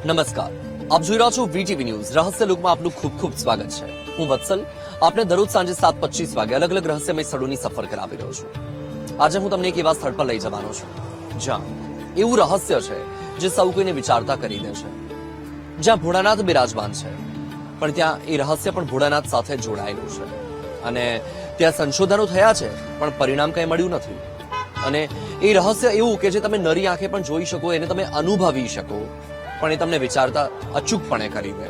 નમસ્કાર, આપ જોઈ રહ્યા છો વીટીવી ન્યૂઝ રહસ્ય લોકમાં આપનું ખૂબ ખૂબ સ્વાગત છે. હું વત્સલ આપને દરરોજ સાંજે 7:25 વાગે અલગ અલગ રહસ્યમય સ્થળોની સફર કરાવી રહ્યો છું. આજે હું તમને એક એવા સ્થળ પર લઈ જવાનો છું જ્યાં એવું રહસ્ય છે જે સૌ કોઈને વિચારતા કરી દે છે. જ્યાં ભોળાનાથ બિરાજમાન છે, પણ ત્યાં એ રહસ્ય પણ ભોળાનાથ સાથે જોડાયેલું છે અને ત્યાં સંશોધનો થયા છે પણ પરિણામ કંઈ મળ્યું નથી. અને એ રહસ્ય એવું કે જે તમે નરી આંખે પણ જોઈ શકો, એને તમે અનુભવી શકો, પણ એ તમને વિચારતા અચૂકપણે કરી દે.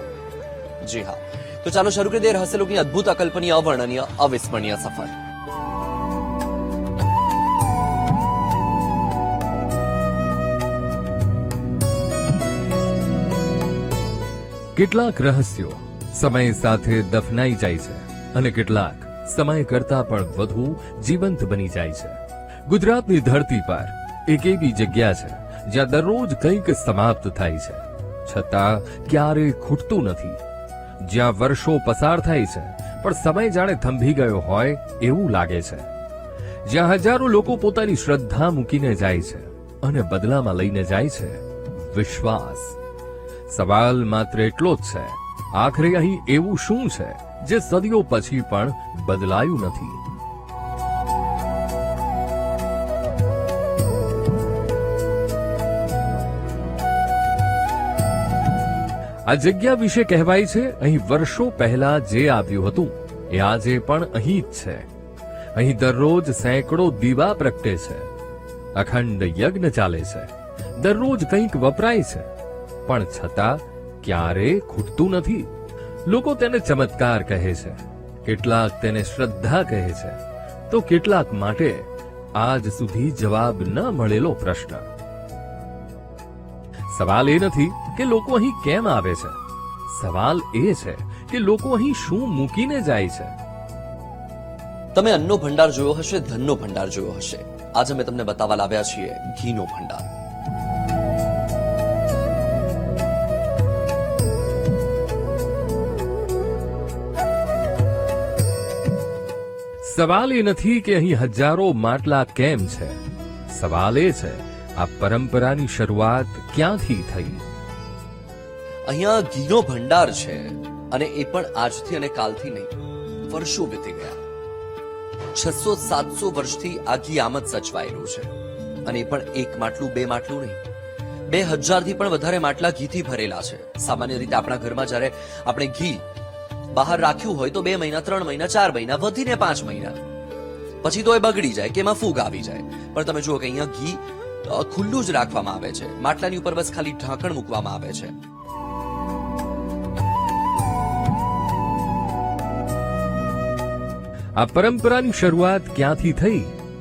જી હા, તો ચાલો શરૂ કરી દે રહસ્ય લોકની અદ્ભુત, અકલ્પનીય, અવર્ણનીય, અવિસ્મરણીય સફર. કેટલાક રહસ્યો સમય સાથે દફનાઈ જાય છે અને કેટલાક સમય કરતા પણ વધુ જીવંત બની જાય છે. ગુજરાતની ધરતી પર એક એવી જગ્યા છે જ્યાં દરરોજ કંઈક સમાપ્ત થાય છે, છતાં ક્યારેય ખૂટતું નથી. જ્યાં વર્ષો પસાર થાય છે પણ સમય જાણે થંભી ગયો હોય એવું લાગે છે. જ્યાં હજારો લોકો પોતાની શ્રદ્ધા મૂકીને જાય છે અને બદલામાં લઈને જાય છે વિશ્વાસ. સવાલ માત્ર એટલો જ છે, આખરે અહીં એવું શું છે જે સદીઓ પછી પણ બદલાયું નથી? આ જગ્યા વિશે કહેવાય છે, અહીં વર્ષો પહેલા જે આવ્યું હતું એ આજે પણ અહીં જ છે. અહીં દરરોજ સેંકડો દીવા પ્રગટે છે, અખંડ યજ્ઞ ચાલે છે, દરરોજ કંઈક વપરાય છે, પણ છતાં ક્યારેય ખૂટતું નથી. લોકો તેને ચમત્કાર કહે છે, કેટલાક તેને શ્રદ્ધા કહે છે, તો કેટલાક માટે આજ સુધી જવાબ ન મળેલો પ્રશ્ન. સવાલ એ નથી કે લોકો અહીં કેમ આવે છે, સવાલ એ છે કે લોકો અહીં શું મૂકીને જાય છે. તમે અન્નનો ભંડાર જોયો હશે, ધનનો ભંડાર જોયો હશે. આજે અમે તમને બતાવવા લાવ્યા છીએ ઘીનો ભંડાર. સવાલ એ નથી કે અહીં હજારો માટલા કેમ છે, સવાલ એ છે આ પરંપરાની શરૂઆત ક્યાંથી થઈ. અહીંયા ઘીનો ભંડાર છે અને એ પણ આજથી અને કાલથી નહીં, વર્ષો વીતી ગયા. 600-700 વર્ષથી આ ઘી આમ જ સચવાયેલું છે અને એ પણ એક માટલું, બે માટલું નહીં, 2000 થી પણ વધારે માટલા ઘીથી ભરેલા છે. સામાન્ય રીતે આપણા ઘરમાં જ્યારે આપણે ઘી બહાર રાખ્યું હોય તો 2 મહિના, 3 મહિના, 4 મહિના, વધીને 5 મહિના, પછી તો એ બગડી જાય કે એમાં ફૂગ આવી જાય. પણ તમે જુઓ કે અહીંયા ઘી ખુલ્લું જ રાખવામાં આવે છે, માટલાની ઉપર બસ ખાલી ઢાંકણ મૂકવામાં આવે છે. આ પરંપરાની શરૂઆત ક્યાંથી થઈ?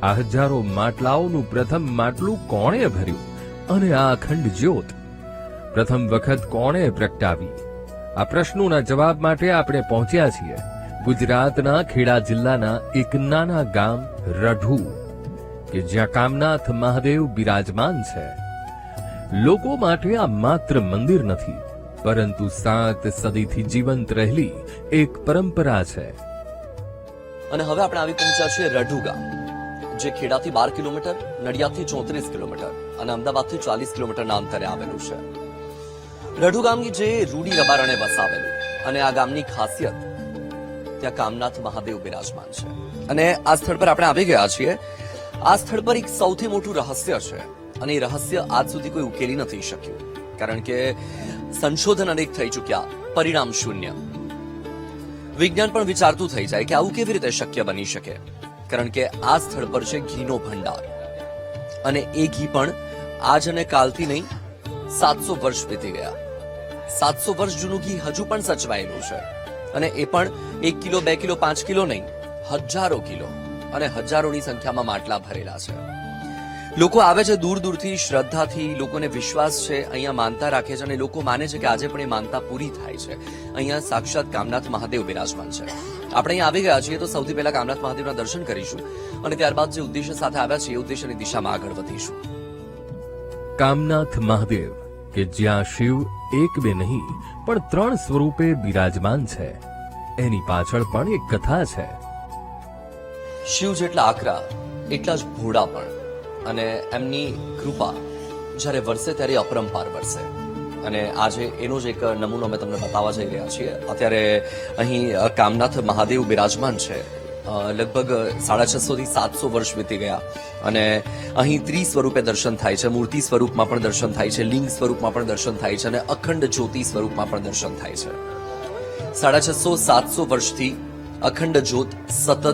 આ હજારો માટલાઓનું પ્રથમ માટલું કોણે ભર્યું અને આ અખંડ જ્યોત પ્રથમ વખત કોણે પ્રગટાવી? આ પ્રશ્નોના જવાબ માટે આપણે પહોંચ્યા છીએ ગુજરાતના ખેડા જિલ્લાના એક નાના ગામ રઢુ, કે જ્યાં કામનાથ મહાદેવ બિરાજમાન છે. લોકો માટે આ માત્ર મંદિર નથી, પરંતુ 7 સદીથી જીવંત રહેલી એક પરંપરા છે. અને હવે આપણે આવી પહોંચ્યા છીએ રઢુ ગામ, જે ખેડાથી 12 કિલોમીટર, નડિયાદથી 34 કિલોમીટર અને અમદાવાદથી 40 કિલોમીટરના અંતરે આવેલું છે. રઢુ ગામ જે રૂડી રબારણે વસાવેલું, અને આ ગામની ખાસિયત ત્યાં કામનાથ મહાદેવ બિરાજમાન છે. અને આ સ્થળ પર આપણે આવી ગયા છીએ. આ સ્થળ પર એક સૌથી મોટું રહસ્ય છે અને એ રહસ્ય આજ સુધી કોઈ ઉકેલી નથી શક્યું, કારણ કે સંશોધન અનેક થઈ ચૂક્યા, પરિણામ શૂન્ય. વિજ્ઞાન પણ વિચારતું થઈ જાય કે આવું કેવી રીતે શક્ય બની શકે, કારણ કે આ સ્થળ પર છે ઘીનો ભંડાર અને એ ઘી પણ આજ અને કાલથી નહીં, 700 વર્ષ વીતી ગયા. 700 વર્ષ જૂનું ઘી હજુ પણ સચવાયેલું છે અને એ પણ 1 કિલો, 2 કિલો, 5 કિલો નહીં, હજારો કિલો અને હજારોની સંખ્યામાં માટલા ભરેલા છે. લોકો આવે છે દૂર દૂરથી, શ્રદ્ધાથી, લોકોને વિશ્વાસ છે, અહીંયા માનતા રાખે છે અને લોકો માને છે કે આજે પણ એ માનતા પૂરી થાય છે. અહીંયા સાક્ષાત કામનાથ મહાદેવ બિરાજમાન છે. આપણે અહીંયા આવી ગયા છીએ તો સૌથી પહેલા કામનાથ મહાદેવના દર્શન કરીશું અને ત્યારબાદ જે ઉદ્દેશ્ય સાથે આવ્યા છીએ એ ઉદ્દેશ્યની દિશામાં આગળ વધીશું. કામનાથ મહાદેવ, કે જ્યાં શિવ એક બે નહીં પણ 3 સ્વરૂપે બિરાજમાન છે, એની પાછળ પણ એક કથા છે. શિવ જેટલા આકરા એટલા જ ભોળા પણ, અને એમની કૃપા જ્યારે વરસે ત્યારે અપરંપાર વરસે. અને આજે એનો જ એક નમૂનો અમે તમને બતાવવા જઈ રહ્યા છીએ. અત્યારે અહીં કામનાથ મહાદેવ બિરાજમાન છે. લગભગ 650 થી 700 વર્ષ વીતી ગયા અને અહીં ત્રિસ્વરૂપે દર્શન થાય છે, મૂર્તિ સ્વરૂપમાં પણ દર્શન થાય છે, લિંગ સ્વરૂપમાં પણ દર્શન થાય છે અને અખંડ જ્યોતિ સ્વરૂપમાં પણ દર્શન થાય છે. 650-700 વર્ષથી અખંડ જ્યોત સતત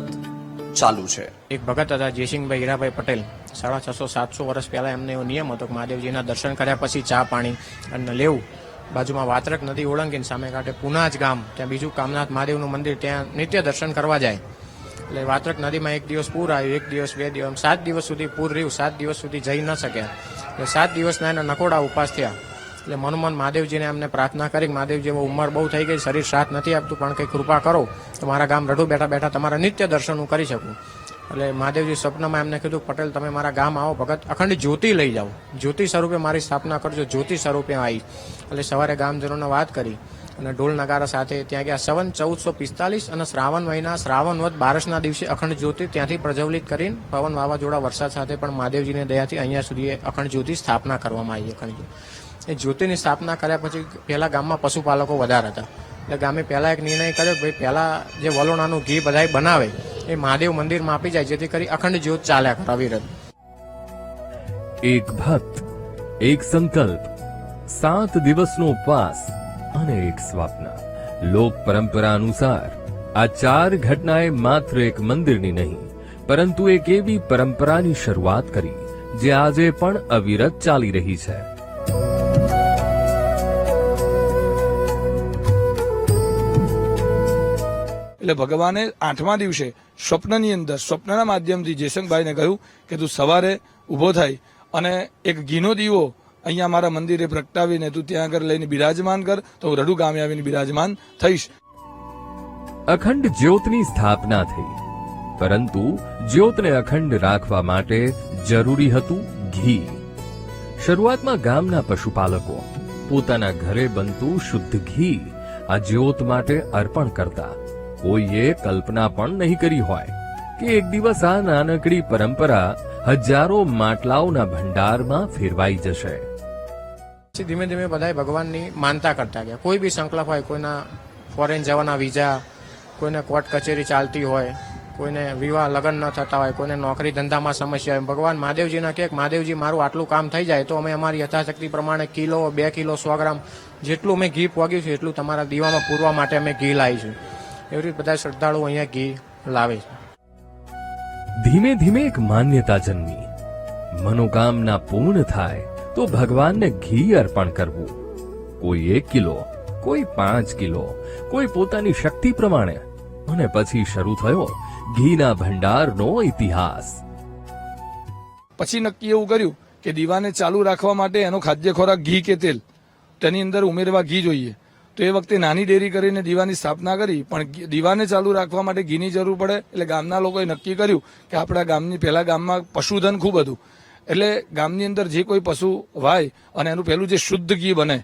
ચાલુ છે. એક ભગત હતા જયસિંહભાઈ હીરાભાઈ પટેલ. 650-700 વર્ષ પહેલા એમને એવો નિયમ હતો કે મહાદેવજીના દર્શન કર્યા પછી ચા પાણી અને લેવું. બાજુમાં વાત્રક નદી ઓળંગીને સામે કાંઠે પુનાજ ગામ, ત્યાં બીજું કામનાથ મહાદેવનું મંદિર, ત્યાં નિત્ય દર્શન કરવા જાય. એટલે વાત્રક નદીમાં એક દિવસ પૂર આવ્યું, એક દિવસ, 2 દિવસ, 7 દિવસ સુધી પૂર રહ્યું. 7 દિવસ સુધી જઈ ન શક્યા. એટલે 7 દિવસના એના નકોડા ઉપાસ થયા. એટલે મનોમન મહાદેવજીને એમને પ્રાર્થના કરી, મહાદેવજી ઉંમર બહુ થઈ ગઈ, શરીર સાથ નથી આપતું, પણ કંઈ કૃપા કરો તો મારા ગામ રઢુ બેઠા બેઠા તમારા નિત્ય દર્શન હું કરી શકું. એટલે મહાદેવજી સ્વપ્નમાં એમને કીધું, પટેલ તમે મારા ગામ આવો, ભગત અખંડ જ્યોતિ લઈ જાઓ, જ્યોતિ સ્વરૂપે મારી સ્થાપના કરજો. જ્યોતિ સ્વરૂપે આવી. એટલે સવારે ગામજનોને વાત કરી અને ઢોલ નગારા સાથે ત્યાં ગયા. સંવત 1445 અને શ્રાવણ મહિના શ્રાવણ વદ 12ના દિવસે અખંડ જ્યોતિ ત્યાંથી પ્રજ્વલિત કરીને પવન વાવાઝોડા વરસાદ સાથે પણ મહાદેવજીની દયાથી અહીંયા સુધી અખંડ જ્યોતિ સ્થાપના કરવામાં આવી. અખંડ જ્યોતિ, એ જ્યોતિની સ્થાપના કર્યા પછી પહેલા ગામમાં પશુપાલકો વધારે હતા. એટલે ગામે પહેલા એક નિર્ણય કર્યો કે ભાઈ પહેલા જે વલોણાનું ઘી બધાય બનાવે એ મહાદેવ મંદિરમાં આપી જાય, જેથી કરી અખંડ જ્યોત ચાલ્યા કરે અવિરત. એક ભક્ત, એક સંકલ્પ, 7 દિવસનો ઉપવાસ અને એક સ્વપ્ન. લોક પરંપરા અનુસાર આ 4 ઘટનાએ માત્ર એક મંદિરની નહીં, પરંતુ એક એવી પરંપરાની શરૂઆત કરી જે આજે પણ અવિરત ચાલી રહી છે. એટલે ભગવાને 8મા દિવસે સ્વપ્નની અંદર, સ્વપ્નના માધ્યમથી જયશંકભાઈને કહ્યું કે તું સવારે ઉભો થાય અને એક ઘીનો દીવો અહીંયા મારા મંદિરે પ્રગટાવીને તું ત્યાં આગળ લઈને બિરાજમાન કર, તો હું રઢુ ગામે આવીને બિરાજમાન થઈશ. અખંડ જ્યોતની સ્થાપના થઈ, પરંતુ જ્યોતને અખંડ રાખવા માટે જરૂરી હતું ઘી. શરૂઆતમાં ગામના પશુપાલકો પોતાના ઘરે બનતું શુદ્ધ ઘી આ જ્યોત માટે અર્પણ કરતા. કોઈએ કલ્પના પણ નહીં કરી હોય કે એક દિવસ આ નાનકડી પરંપરા હજારો માટલાઓના ભંડારમાં ફેરવાઈ જશે. પછી ધીમે ધીમે બધાય ભગવાનની માનતા કરતા ગયા. કોઈ બી સંકલ્પ હોય, કોઈના ફોરેન જવાના વિઝા, કોઈને કોર્ટ કચેરી ચાલતી હોય, કોઈને વિવાહ લગ્ન ન થતા હોય, કોઈને નોકરી ધંધામાં સમસ્યા હોય, ભગવાન મહાદેવજીના કે મહાદેવજી મારું આટલું કામ થઈ જાય તો અમે અમારી યથાશક્તિ પ્રમાણે કિલો, 2 કિલો, 100 ગ્રામ જેટલું અમે ઘી પોગ્યું છે એટલું તમારા દીવામાં પૂરવા માટે અમે ઘી લાવીશું. એવી રીતે બધા શ્રદ્ધાળુઓ અહીંયા ઘી લાવે છે. ધીમે ધીમે એક માન્યતા જન્મી. મનોકામના પૂર્ણ થાય તો ભગવાનને ઘી અર્પણ કરવું. કોઈ 1 કિલો, કોઈ 5 કિલો, કોઈ પોતાની શક્તિ પ્રમાણે. અને પછી શરૂ થયો ઘીના ભંડારનો ઇતિહાસ. પછી નક્કી એવું કર્યું કે દીવાને ચાલુ રાખવા માટે એનો ખાદ્ય ખોરાક ઘી કે તેલ, તેની અંદર ઉમેરવા ઘી જોઈએ. તો એ વખતે નાની ડેરી કરીને દીવાની સ્થાપના કરી, પણ દીવાને ચાલુ રાખવા માટે ઘીની જરૂર પડે. એટલે ગામના લોકોએ નક્કી કર્યું કે આપણા ગામની પહેલા ગામમાં પશુધન ખૂબ હતું, એટલે ગામની અંદર જે કોઈ પશુ વાય અને એનું પહેલું જે શુદ્ધ ઘી બને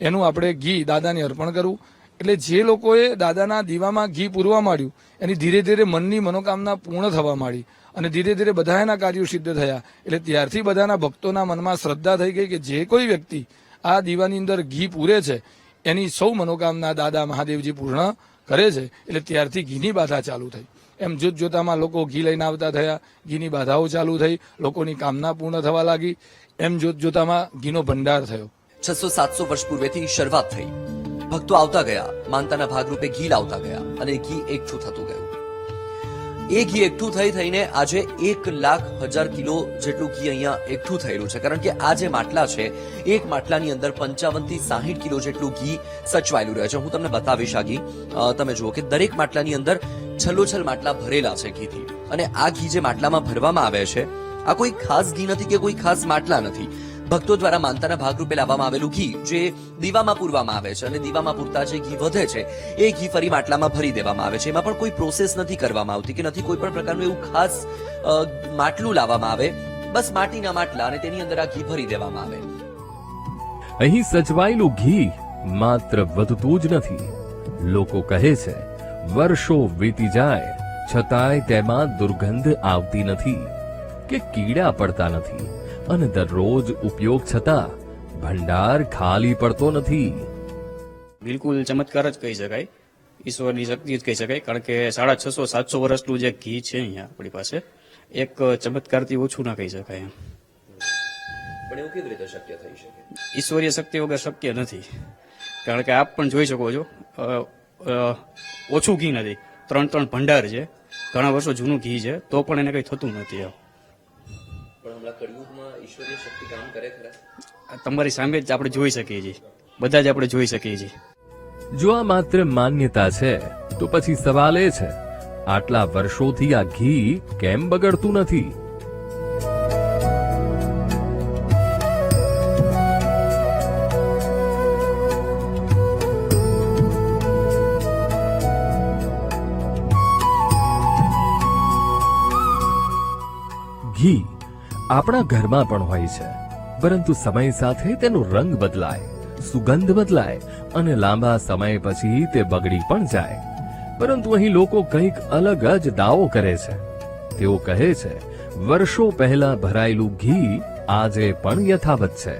એનું આપણે ઘી દાદાને અર્પણ કરવું. એટલે જે લોકોએ દાદાના દીવામાં ઘી પૂરવા માંડ્યું એની ધીરે ધીરે મનની મનોકામના પૂર્ણ થવા માંડી અને ધીરે ધીરે બધા એના કાર્યો સિદ્ધ થયા. એટલે ત્યારથી બધાના ભક્તોના મનમાં શ્રદ્ધા થઈ ગઈ કે જે કોઈ વ્યક્તિ આ દીવાની અંદર ઘી પૂરે છે એની સૌ મનોકામના દાદા મહાદેવજી પૂર્ણ કરે છે. એટલે ત્યારથી ઘીની બાધા ચાલુ થઈ. એમ જોત જોતામાં લોકો ઘી લઈને આવતા થયા, ઘીની બાધાઓ ચાલુ થઈ, લોકોની કામના પૂર્ણ થવા લાગી. એમ જોત જોતામાં ઘીનો ભંડાર થયો. 600-700 વર્ષ પૂર્વેથી શરૂઆત થઈ. ભક્તો આવતા ગયા, માનતાના ભાગરૂપે ઘી લાવતા ગયા અને ઘી એકઠું થતું ગયું. એ ઘી એકઠું થઈને આજે 1,00,000 કિલો જેટલું ઘી અહીંયા એકઠું થયેલું છે. કારણ કે આ જે માટલા છે, એક માટલાની અંદર 55 થી 60 કિલો જેટલું ઘી સચવાયેલું રહે છે. હું તમને બતાવીશ આ ઘી. તમે જુઓ કે દરેક માટલાની અંદર છલોછલ માટલા ભરેલા છે ઘીથી. અને આ ઘી જે માટલામાં ભરવામાં આવે છે, આ કોઈ ખાસ ઘી નથી કે કોઈ ખાસ માટલા નથી. ભક્તો દ્વારા માનતાના ભાગરૂપે લાવવામાં આવેલું ઘી જે દીવામાં પૂરવામાં આવે છે અને દીવામાં પૂરતા જે ઘી વધે છે એ ઘી ફરી માટલામાં ભરી દેવામાં આવે છે. એમાં પણ કોઈ પ્રોસેસ નથી કરવામાં આવતી કે નથી કોઈ પણ પ્રકારનું એવું ખાસ માટલું લાવવામાં આવે. બસ માટીના માટલા અને તેની અંદર આ ઘી ભરી દેવામાં આવે. અહીં સચવાયેલું ઘી માત્ર વધતું જ નથી. લોકો કહે છે વર્ષો વીતી જાય છતાંય તેમાં દુર્ગંધ આવતી નથી કે કીડા પડતા નથી અને દરરોજ ઉપયોગ છતાં ભંડાર ખાલી પડતો નથી. બિલકુલ ચમત્કાર જ કહી શકાય, ઈશ્વરની શક્તિ જ કહી શકાય. કારણ કે 650-700 વર્ષનું જે ઘી છે અહીંયા આપણી પાસે, એક ચમત્કારથી ઓછું ના કહી શકાય. પણ એવું કેવી રીતે શક્ય થઈ શકે? ઈશ્વરીય શક્તિ વગર શક્ય નથી. કારણ કે આપ પણ જોઈ શકો છો, ઓછું ઘી નથી, 3 ભંડાર છે, ઘણા વર્ષો જૂનું ઘી છે, તો પણ એને કઈ થતું નથી. પણ હમણાં કળિયુગમાં ઈશ્વરીય શક્તિ કામ કરે ખરા? આ તમારી સામે જ આપણે જોઈ શકીએ છીએ, બધા જ આપણે જોઈ શકીએ છીએ. જો આ માત્ર માન્યતા છે તો પછી સવાલ એ છે, આટલા વર્ષોથી આ ઘી કેમ બગડતું નથી? ઘી આપણા ઘરમાં પણ હોય છે, પરંતુ સમય સાથે તેનો રંગ બદલાય, સુગંધ બદલાય અને લાંબા સમય પછી તે બગડી પણ જાય. પરંતુ અહીં લોકો કંઈક અલગ જ દાવો કરે છે. તેઓ કહે છે, વર્ષો પહેલા ભરાયેલું ઘી આજે પણ યથાવત છે.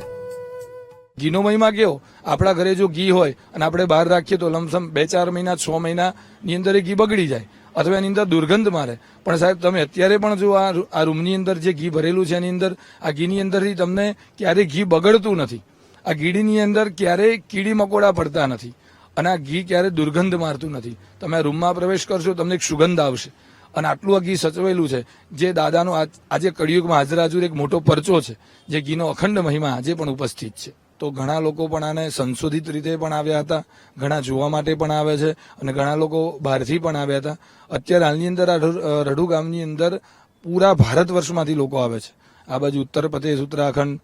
ઘીનો મહિમા કેવો, આપણા ઘરે જો ઘી હોય અને આપણે બહાર રાખીએ તો લમસમ 2-4 મહિના 6 મહિનાની અંદર એ ઘી બગડી જાય અથવા એની અંદર દુર્ગંધ મારે. પણ સાહેબ તમે અત્યારે પણ જો આ રૂમની અંદર જે ઘી ભરેલું છે એની અંદર આ ઘીની અંદરથી તમને ક્યારેય ઘી બગડતું નથી. આ ઘીડીની અંદર ક્યારેય કીડી મકોડા પડતા નથી અને આ ઘી ક્યારેય દુર્ગંધ મારતું નથી. તમે આ રૂમમાં પ્રવેશ કરશો તમને એક સુગંધ આવશે અને આટલું આ ઘી સચવેલું છે જે દાદાનો આજે કળિયુગમાં હાજર એક મોટો પરચો છે, જે ઘીનો અખંડ મહિમા આજે પણ ઉપસ્થિત છે. તો ઘણા લોકો પણ આને સંશોધિત રીતે પણ આવ્યા હતા, ઘણા જોવા માટે પણ આવે છે અને ઘણા લોકો બહારથી પણ આવ્યા હતા. અત્યારે હાલની અંદર આ રઢુ ગામની અંદર પૂરા ભારત વર્ષમાંથી લોકો આવે છે. આ બાજુ ઉત્તર પ્રદેશ, ઉત્તરાખંડ,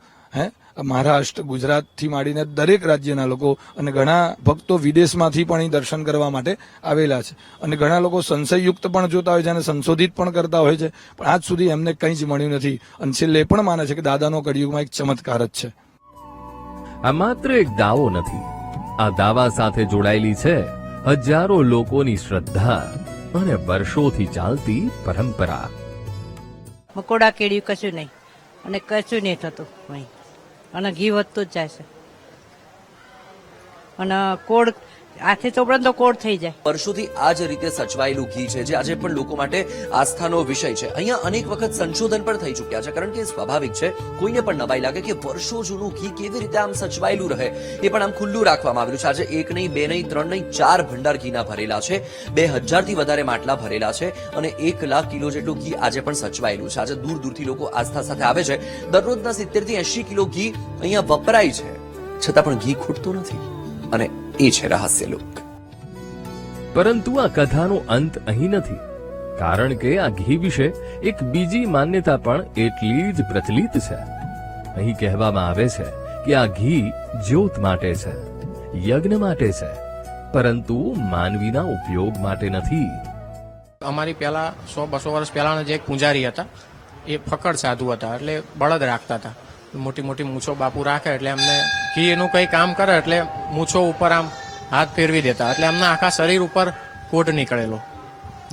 મહારાષ્ટ્ર, ગુજરાતથી માંડીને દરેક રાજ્યના લોકો અને ઘણા ભક્તો વિદેશમાંથી પણ અહીં દર્શન કરવા માટે આવેલા છે. અને ઘણા લોકો સંશયયુક્ત પણ જોતા હોય છે અને સંશોધિત પણ કરતા હોય છે, પણ આજ સુધી એમને કંઈ જ મળ્યું નથી અને છેલ્લે પણ માને છે કે દાદાનો કળિયુગમાં એક ચમત્કાર જ છે. આ માત્ર એક દાવો નથી, આ દાવા સાથે જોડાયેલી છે હજારો લોકોની શ્રદ્ધા અને વર્ષોથી ચાલતી પરંપરા. મકોડા કેળ્યું કશું નહીં અને કશું નહીં થતું અહીં, અને ઘી વધતું જ જાય છે અને કોડ હાથે ચોપડે તો કોડ થઈ જાય. વર્ષોથી આ જ રીતે સચવાયેલું ઘી છે જે આજે પણ લોકો માટે આસ્થાનો વિષય છે. અહીંયા અનેક વખત સંશોધન પણ થઈ ચૂક્યા છે, કારણ કે સ્વાભાવિક છે, કોઈને પણ નવાઈ લાગે કે વર્ષો જૂનું ઘી કેવી રીતે આમ સચવાયેલું રહે. એ પણ આમ ખુલ્લું રાખવામાં આવેલું છે. આજે 1 નહીં, 2 નહીં, 3 નહીં, 4 ભંડાર ઘીના ભરેલા છે, 2000 થી વધારે માટલા ભરેલા છે અને 1 લાખ કિલો જેટલું ઘી આજે પણ સચવાયેલું છે. આજે દૂર દૂરથી લોકો આસ્થા સાથે આવે છે. દરરોજના 70 થી 80 કિલો ઘી અહીંયા વપરાય છે, છતાં પણ ઘી ખૂટતું નથી અને એ છે રહસ્યલોક. પરંતુ આ કથાનો અંત અહીં નથી, કારણ કે આ ઘી વિશે એક બીજી માન્યતા પણ એટલી જ પ્રચલિત છે. અહીં કહેવામાં આવે છે કે આ ઘી જ્યોત માટે છે, યજ્ઞ માટે છે, પરંતુ માનવીના ઉપયોગ માટે નથી. અમારી પહેલા 100-200 વર્ષ પહેલાના જે એક પૂજારી હતા, એ ફકડ સાધુ હતા, એટલે બળદ રાખતા હતા. મોટી મોટી મૂછો બાપુ રાખે એટલે એમને ઘી એનું કંઈ કામ કરે એટલે મૂછો ઉપર આમ હાથ ફેરવી દેતા, એટલે એમના આખા શરીર ઉપર કોટ નીકળેલો.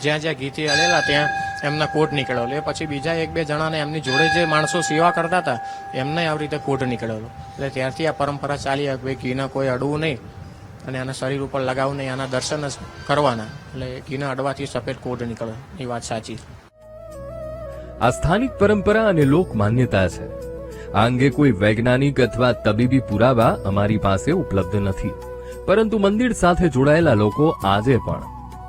જ્યાં જ્યાં ઘીથી હલેલા ત્યાં એમના કોટ નીકળેલો. એ પછી બીજા 1-2 જણાને એમની જોડે જે માણસો સેવા કરતા હતા એમને આવી રીતે કોટ નીકળેલો. એટલે ત્યારથી આ પરંપરા ચાલી આવી, ભાઈ ઘીને કોઈ અડવું નહીં અને આના શરીર ઉપર લગાવવું નહીં, આના દર્શન જ કરવાના. એટલે ઘીને અડવાથી સફેદ કોટ નીકળે, એ વાત સાચી. આ સ્થાનિક પરંપરા અને લોક માન્યતા છે. આ અંગે કોઈ વૈજ્ઞાનિક અથવા તબીબી પુરાવા અમારી પાસે ઉપલબ્ધ નથી, પરંતુ મંદિર સાથે જોડાયેલા લોકો આજે પણ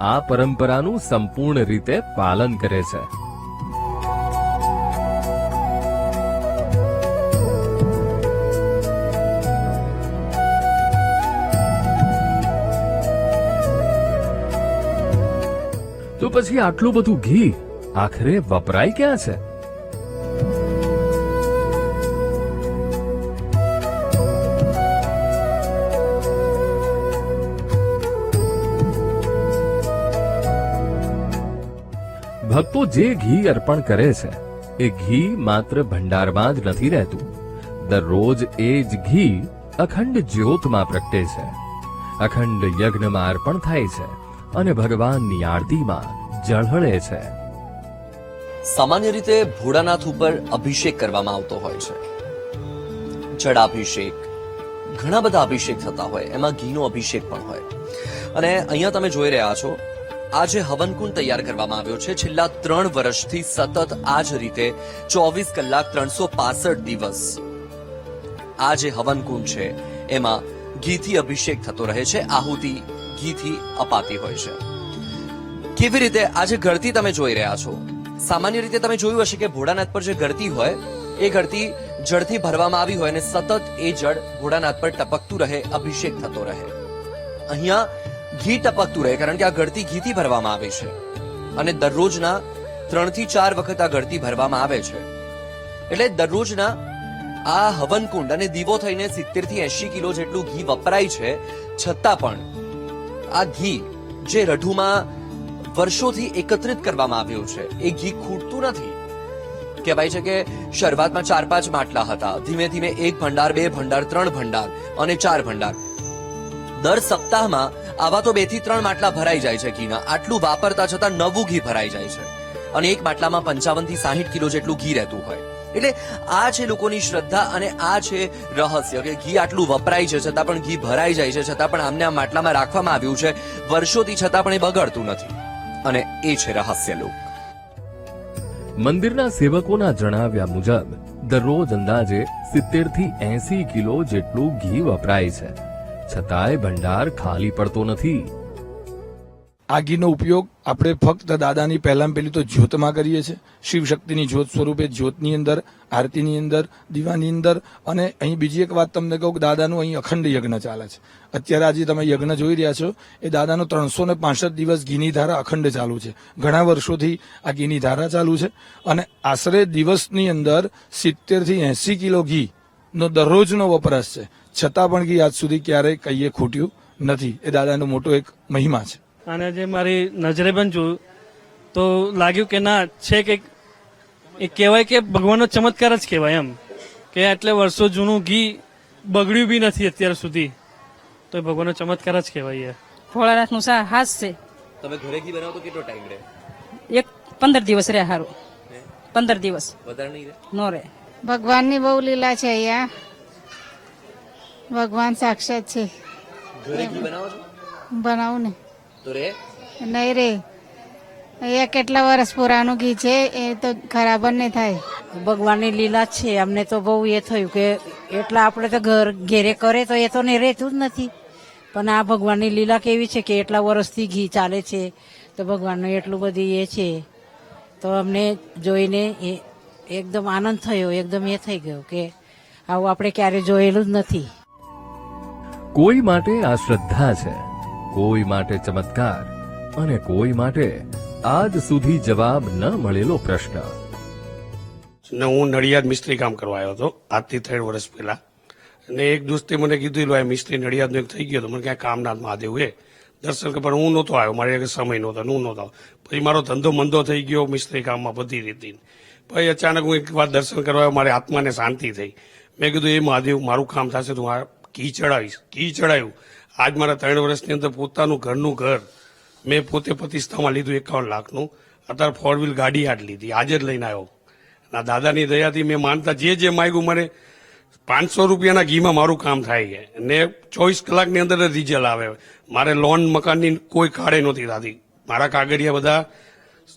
આ પરંપરાનું સંપૂર્ણ રીતે પાલન કરે છે. તો પછી આટલું બધું ઘી આખરે વપરાય ક્યાં છે? ભક્તો જે ઘી અર્પણ કરે છે એ ઘી માત્ર ભંડારમાં જ નથી રહેતું. દરરોજ એ જ ઘી અખંડ જ્યોતમાં પ્રગટે છે, અખંડ યજ્ઞમાં અર્પણ થાય છે અને ભગવાનની આરતીમાં ઝળહળે છે. સામાન્ય રીતે ભોળાનાથ ઉપર અભિષેક કરવામાં આવતો હોય છે. જળાભિષેક, ઘણા બધા અભિષેક થતા હોય, એમાં ઘીનો અભિષેક પણ હોય. અને અહીંયા તમે જોઈ રહ્યા છો, આ જે હવનકુંડ તૈયાર કરવામાં આવ્યો છે, છેલ્લા 3 વર્ષથી સતત આ જ રીતે 24 કલાક 365 દિવસ આ જે હવનકુંડ છે એમાં ઘીથી અભિષેક થતો રહે છે, આહુતિ ઘીથી અપાતી હોય છે. કેવી રીતે આ જે ગળતી તમે જોઈ રહ્યા છો, સામાન્ય રીતે તમે જોયું હશે કે ભોળાનાથ પર જે ગળતી હોય એ ગળતી જળથી ભરવામાં આવી હોય અને સતત એ જળ ભોળાનાથ પર ટપકતું રહે, અભિષેક થતો રહે. અહીંયા ઘી ટપકતું રહે કારણ કે આ ગળતી ઘીથી ભરવામાં આવે છે અને દરરોજના 3 થી 4 વખત આ ગળતી ભરવામાં આવે છે. એટલે દરરોજના આ હવનકુંડ અને દીવો થઈને 70 થી 80 કિલો જેટલું ઘી વપરાય છે. છતાં પણ આ ઘી જે રઢુમાં વર્ષોથી એકત્રિત કરવામાં આવ્યું છે એ ઘી ખૂટતું નથી. કહેવાય છે કે શરૂઆતમાં 4-5 માટલા હતા, ધીમે ધીમે 1 ભંડાર, 2 ભંડાર, 3 ભંડાર અને 4 ભંડાર. દર સપ્તાહમાં આવા તો 2 થી 3 માટલા ભરાઈ જાય છે ઘીના. આટલું વાપરતા છતાં નવું ઘી ભરાઈ જાય છે અને એક માટલામાં 55 થી 60 કિલો જેટલું ઘી રહેતું હોય. એટલે આ છે લોકોની શ્રદ્ધા અને આ છે રહસ્ય કે ઘી આટલું વપરાય છે છતાં પણ ઘી ભરાઈ જાય છે, છતાં પણ આમને આ માટલામાં રાખવામાં આવ્યું છે વર્ષોથી, છતાં પણ એ બગડતું નથી. અને એ છે રહસ્ય લોક. મંદિરના સેવકોના જણાવ્યા મુજબ દરરોજ અંદાજે 70 થી 80 કિલો જેટલું ઘી વપરાય છે, છતાંય ભંડાર ખાલી પડતો નથી. આ ઘીનો ઉપયોગ આપણે ફક્ત દાદાની પહેલામાં પહેલી તો જ્યોતમાં કરીએ છીએ, શિવશક્તિની જ્યોત સ્વરૂપે, જ્યોતની અંદર, આરતીની અંદર, દીવાની અંદર. અને અહીં બીજી એક વાત તમને કહું કે દાદાનું અહીં અખંડ યજ્ઞ ચાલે છે. અત્યારે આજે તમે યજ્ઞ જોઈ રહ્યા છો એ દાદાનો 365 દિવસ ઘીની ધારા અખંડ ચાલુ છે. ઘણા વર્ષોથી આ ઘીની ધારા ચાલુ છે અને આશરે દિવસની અંદર 70 થી 80 કિલો ઘી નો દરરોજનો વપરાશ છે, છતાં પણ ઘી આજ સુધી ક્યારેય કહીએ ખૂટ્યું નથી. એ દાદાનો મોટો એક મહિમા છે. અને જે મારી નજરે પણ જોયું તો લાગ્યું કે ના છે કે એ કહેવાય કે ભગવાનનો ચમત્કાર જ કહેવાય એમ, કે આટલે વર્ષો જૂનું ઘી બગડ્યું બી નથી અત્યાર સુધી, તો એ ભગવાનનો ચમત્કાર જ કહેવાય. ભોળાનાથનું હાથ છે. તમે ઘરે ઘી બનાવો તો કેટલો ટાઈમ રહે? એક 15 દિવસ રહે. હારું 15 દિવસ વધારે નહીં રહે? નો રહે. ભગવાનની બહુ લીલા છે અહીંયા. ભગવાન સાક્ષાત છે. ઘરે ઘી બનાવો છો? બનાવું ને. તો રે નહીં રે. અહીંયા કેટલા વર્ષ પુરાનું ઘી છે, એ તો ખરાબ જ નહીં થાય. ભગવાનની લીલા જ છે. અમને તો બહુ એ થયું કે એટલા આપણે તો ઘેરે કરે તો એ તો ને રહેતું જ નથી, પણ આ ભગવાનની લીલા કેવી છે કે એટલા વર્ષથી ઘી ચાલે છે, તો ભગવાનનું એટલું બધી એ છે. તો અમને જોઈને એકદમ આનંદ થયો, એકદમ એ થઈ ગયો કે આવું આપણે ક્યારે જોયેલું જ નથી. કોઈ માટે આ શ્રદ્ધા છે, કોઈ માટે ચમત્કાર અને કોઈ માટે આજ સુધી જવાબ ન મળેલો પ્રશ્ન. ને હું નડિયાદ મિસ્ત્રી કામ કરવા આવ્યો હતો આજથી 3 વર્ષ પહેલા. અને એક દોસ્તે મને કીધું મિસ્ત્રી નડિયાદનો એક થઈ ગયો તો મને ક્યાં કામનાથ મહાદેવ એ દર્શન કર, પણ હું નહોતો આવ્યો, મારે સમય નહોતો, હું નહોતો. પછી મારો ધંધો મંદો થઈ ગયો મિસ્ત્રી કામમાં બધી રીતે. પછી અચાનક હું એક વાર દર્શન કરવા આવ્યો, મારી આત્માને શાંતિ થઈ. મેં કીધું એ મહાદેવ મારું કામ થશે તો હું ઘી ચડાવીશ. ઘી ચડાવ્યું. આજ મારા 3 વર્ષની અંદર પોતાનું ઘરનું ઘર મેં પોતે પ્રતિષ્ઠામાં લીધું 51 લાખનું. અત્યારે 4 વ્હીલ ગાડી આજ લીધી, આજે જ લઈને આવ્યો. ના દાદાની દયાથી મેં માનતા જે માંગ્યું મને 500 રૂપિયાના ઘીમાં મારું કામ થાય છે ને 24 કલાકની અંદર રિઝલ્ટ આવે. મારે લોન મકાનની કોઈ કાળે નહોતી થતી. મારા કાગળિયા બધા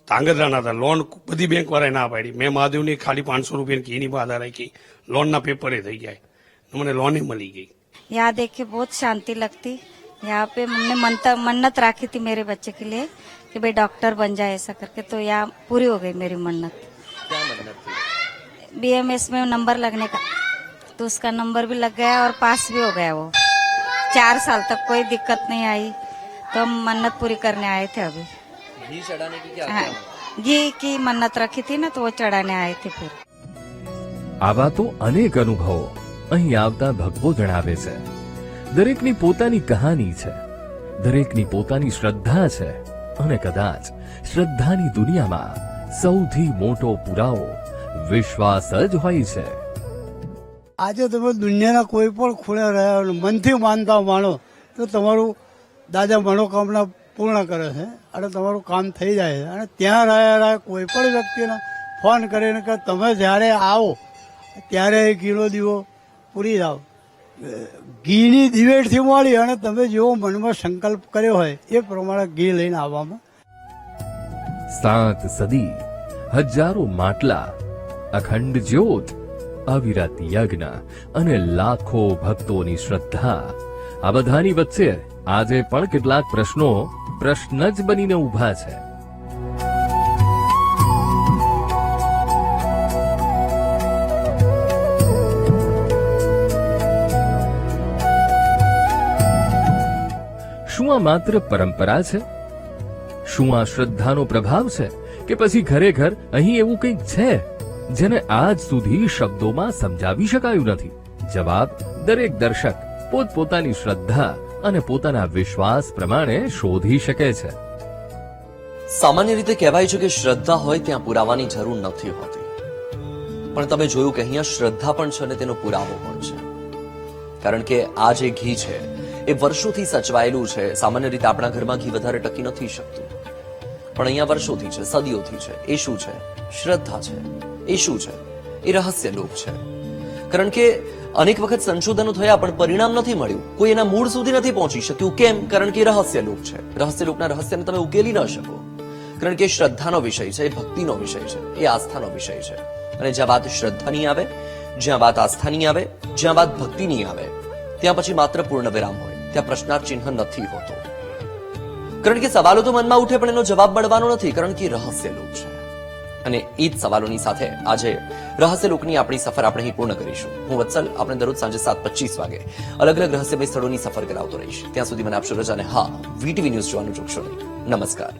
ધાંગધ્રાના હતા, લોન બધી બેંક વાળાએ ના પાડી. મેં મહાદેવની ખાલી 500 રૂપિયાની ઘીની બાધા રાખી, લોનના પેપરે થઈ જાય, મને લોને મળી ગઈ. यहाँ देख के बहुत शांति लगती. यहाँ पे हमने मन्नत राखी थी मेरे बच्चे के लिए कि भाई डॉक्टर बन जाए ऐसा करके, तो यहाँ पूरी हो गई मेरी मन्नत. क्या मन्नत थी? BMS में नंबर लगने का, तो उसका नंबर भी लग गया और पास भी हो गया वो. 4 साल तक कोई दिक्कत नहीं आई, तो हम मन्नत पूरी करने आए थे अभी. घी चढ़ाने की क्या? हाँ, घी की मन्नत रखी थी ना, तो वो चढ़ाने आए थे फिर. આવા તો અનેક અનુભવો અહીં આવતા ભક્તો જણાવે છે. દરેકની પોતાની કહાની છે, દરેકની પોતાની શ્રદ્ધા છે અને કદાચ શ્રદ્ધાની દુનિયામાં સૌથી મોટો પુરાવો વિશ્વાસ જ હોય છે. આજે તમે દુનિયાના કોઈ પણ ખૂણે રહ્યા હો, મનથી માનતા માનો તો તમારું દાદા મનોકામના પૂર્ણ કરે છે અને તમારું કામ થઈ જાય છે. અને ત્યાં રહ્યા કોઈ પણ વ્યક્તિને ફોન કરીને કે તમે જ્યારે આવો ત્યારે એ ઘીનો દીવો પૂરી જાઓ, ઘીની દિવેટથી મળી અને તમે જેવો મનમાં સંકલ્પ કર્યો હોય એ પ્રમાણે ઘી લઈને આવવામાં. 7 સદી, હજારો માટલા, અખંડ જ્યોત, અવિરત યજ્ઞ અને લાખો ભક્તોની શ્રદ્ધા, આ બધાની વચ્ચે આજે પણ કેટલાક પ્રશ્નો પ્રશ્ન જ બનીને ઊભા છે. શું આ માત્ર પરંપરા છે? શું આ શ્રદ્ધાનો પ્રભાવ છે કે પછી ખરેખર અહીં એવું કંઈક છે જેને આજ સુધી શબ્દોમાં સમજાવી શકાયું નથી? જવાબ દરેક દર્શક પોતપોતાની શ્રદ્ધા અને પોતાના વિશ્વાસ પ્રમાણે શોધી શકે છે. સામાન્ય રીતે કહેવાય છે કે શ્રદ્ધા હોય ત્યાં પુરાવાની જરૂર નથી હોતી, પણ તમે જોયું કે અહીંયા શ્રદ્ધા પણ છે અને તેનો પુરાવો પણ છે. કારણ કે આ જે ઘી છે એ વર્ષોથી સચવાયેલું છે. સામાન્ય રીતે આપણા ઘરમાં ઘી વધારે ટકી નથી શકતું, પણ અહીંયા વર્ષોથી છે, સદીઓથી છે. એ શું છે? શ્રદ્ધા છે. એ શું છે? એ રહસ્ય લોક છે. કારણ કે અનેક વખત સંશોધનો થયા પણ પરિણામ નથી મળ્યું, કોઈ એના મૂળ સુધી નથી પહોંચી શક્યું. કેમ? કારણ કે રહસ્ય લોક છે. રહસ્ય લોકના રહસ્યને તમે ઉકેલી ન શકો, કારણ કે શ્રદ્ધાનો વિષય છે, એ ભક્તિનો વિષય છે, એ આસ્થાનો વિષય છે. અને જ્યાં વાત શ્રદ્ધાની આવે, જ્યાં વાત આસ્થાની આવે, જ્યાં વાત ભક્તિની આવે, ત્યાં પછી માત્ર પૂર્ણ વિરામ હોય, ત્યાં પ્રશ્નાર્થ ચિહ્ન નથી હોતો. કારણ કે સવાલો તો મનમાં ઉઠે પણ એનો જવાબ મળવાનો નથી, કારણ કે રહસ્ય લોક છે. અને એ જ સવાલોની સાથે આજે રહસ્ય લોકની આપણી સફર આપણે અહીં પૂર્ણ કરીશું. હું વત્સલ આપણે દરરોજ સાંજે 7:25 વાગે અલગ અલગ રહસ્યમય સ્થળોની સફર કરાવતો રહીશ. ત્યાં સુધી મને આપશો રજા અને હા, વીટીવી ન્યૂઝ જોવાનું ચૂકશો નહીં. નમસ્કાર.